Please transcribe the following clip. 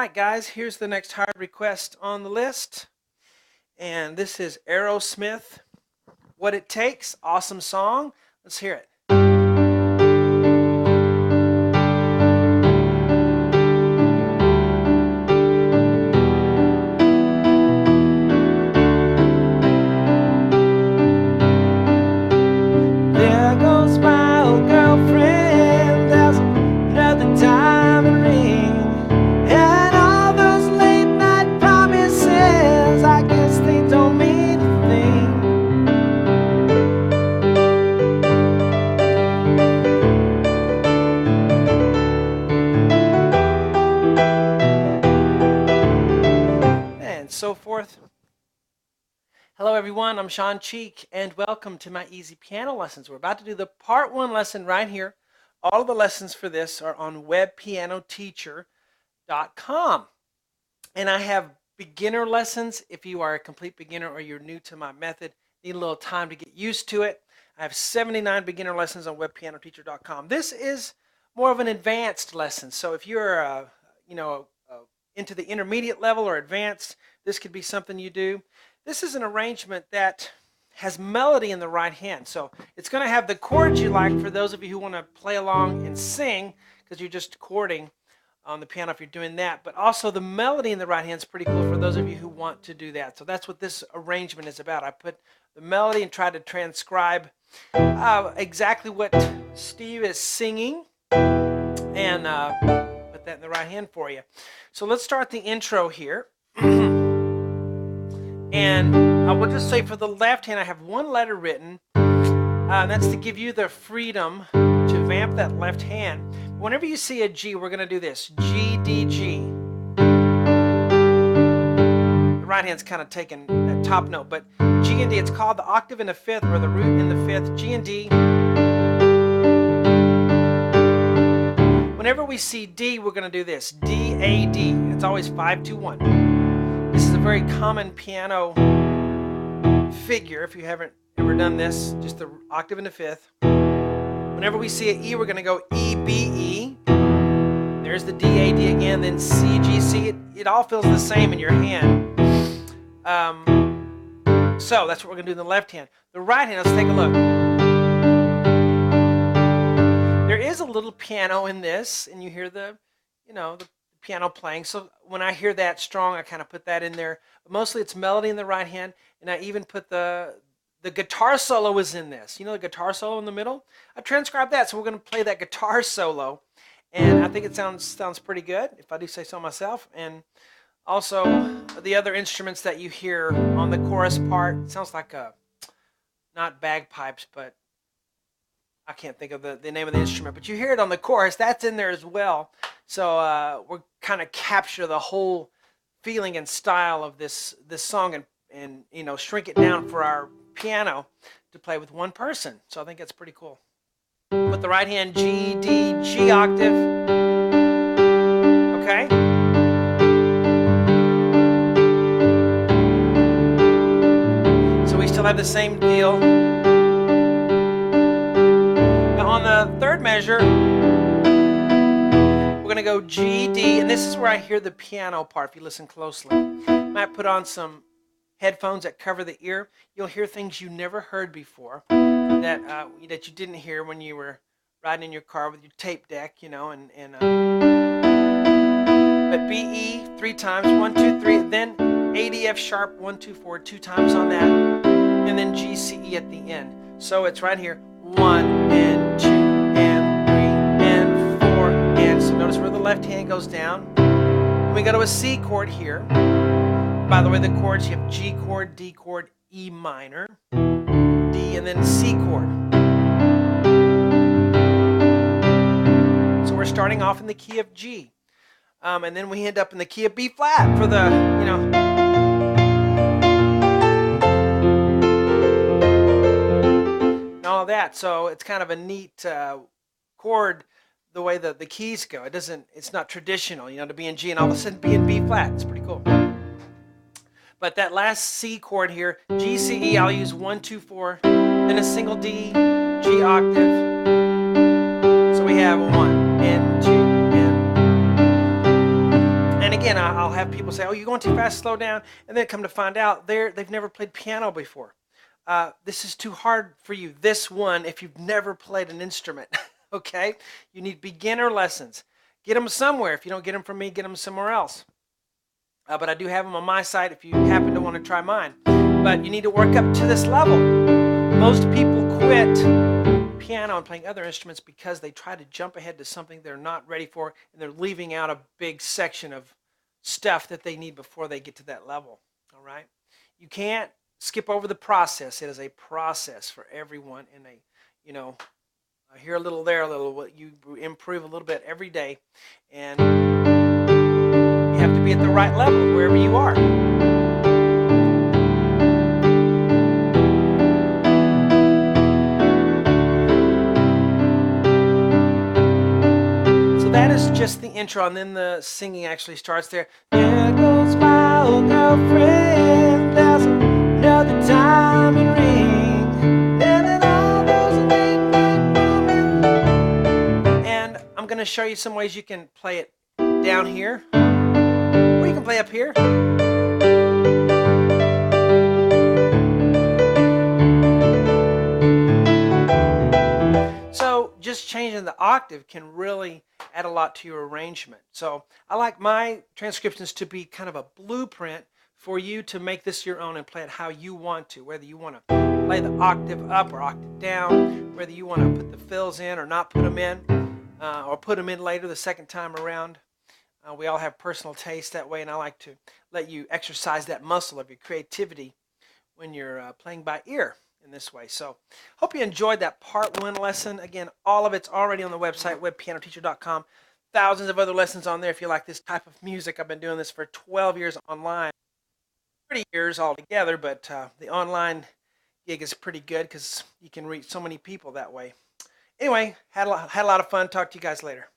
right, guys, here's the next hard request on the list. And this is Aerosmith, What It Takes. Awesome song. Let's hear it. There goes my old girlfriend, there's another diamond ring, and all those late night promises, I guess they don't mean a thing. And so forth. Hello everyone, I'm Sean Cheek, and welcome to my easy piano lessons. We're about to do the part 1 lesson right here. All of the lessons for this are on webpianoteacher.com. And I have beginner lessons if you are a complete beginner or you're new to my method, need a little time to get used to it. I have 79 beginner lessons on webpianoteacher.com. This is more of an advanced lesson. So if you're into the intermediate level or advanced, this could be something you do. This is an arrangement that has melody in the right hand. So it's going to have the chords you like for those of you who want to play along and sing, because you're just chording on the piano if you're doing that. But also the melody in the right hand is pretty cool for those of you who want to do that. So that's what this arrangement is about. I put the melody and tried to transcribe exactly what Steve is singing and put that in the right hand for you. So let's start the intro here. And I will just say for the left hand, I have one letter written, and that's to give you the freedom to vamp that left hand. Whenever you see a G, we're going to do this, G, D, G. The right hand's kind of taking that top note, but G and D, it's called the octave in the fifth, or the root in the fifth, G and D. Whenever we see D, we're going to do this, D, A, D. It's always 5, 2, 1. This is a very common piano figure if you haven't ever done this, just the octave in the fifth. Whenever we see an E, we're going to go E, B, E. There's the D, A, D again, then C, G, C. It all feels the same in your hand. So that's what we're going to do in the left hand. The right hand, let's take a look. There is a little piano in this, and you hear the piano playing. So when I hear that strong, I kind of put that in there. But mostly it's melody in the right hand, and I even put the guitar solo is in this. You know the guitar solo in the middle? I transcribed that, so we're going to play that guitar solo, and I think it sounds pretty good, if I do say so myself. And also the other instruments that you hear on the chorus part, it sounds like not bagpipes, but I can't think of the name of the instrument, but you hear it on the chorus. That's in there as well. So we're kind of capture the whole feeling and style of this song and shrink it down for our piano to play with one person. So I think that's pretty cool. With the right hand, G, D, G octave. Okay? So we still have the same deal. On the third measure, we're going to go G, D, and this is where I hear the piano part if you listen closely. Might put on some headphones that cover the ear. You'll hear things you never heard before that you didn't hear when you were riding in your car with your tape deck, but B, E 3 times, 1, 2, 3, then A, D, F sharp, 1, 2, 4, 2 times on that, and then G, C, E at the end. So it's right here. 1 and 2 and 3 and 4 and so notice where the left hand goes down. We go to a C chord here. By the way, the chords, you have G chord, D chord, E minor, D, and then C chord. So we're starting off in the key of G, and then we end up in the key of B flat for the all that. So it's kind of a neat chord the way the keys go. It's not traditional, to be in G and all of a sudden be in B flat. It's pretty cool. But that last C chord here, G, C, E, I'll use 1, 2, 4, then a single D, G octave. So we have 1 and 2 and again, I'll have people say, "Oh, you're going too fast, slow down," and then come to find out they've never played piano before. This is too hard for you. This one, if you've never played an instrument, okay? You need beginner lessons. Get them somewhere. If you don't get them from me, get them somewhere else. But I do have them on my site if you happen to want to try mine. But you need to work up to this level. Most people quit piano and playing other instruments because they try to jump ahead to something they're not ready for, and they're leaving out a big section of stuff that they need before they get to that level. All right? You can't skip over the process. It is a process for everyone, and here a little, there a little. You improve a little bit every day, and you have to be at the right level wherever you are. So that is just the intro, and then the singing actually starts there. There goes my old girlfriend, there's another diamond ring, and all those late night moments. And I'm going to show you some ways you can play it down here, or you can play up here. So just changing the octave can really add a lot to your arrangement. So I like my transcriptions to be kind of a blueprint for you to make this your own and play it how you want to, whether you want to play the octave up or octave down, whether you want to put the fills in or not put them in, or put them in later the second time around. We all have personal taste that way, and I like to let you exercise that muscle of your creativity when you're playing by ear in this way. So hope you enjoyed that part 1 lesson. Again, all of it's already on the website, webpianoteacher.com. Thousands of other lessons on there if you like this type of music. I've been doing this for 12 years online, 30 years altogether, but the online gig is pretty good because you can reach so many people that way. Anyway, had a lot of fun. Talk to you guys later.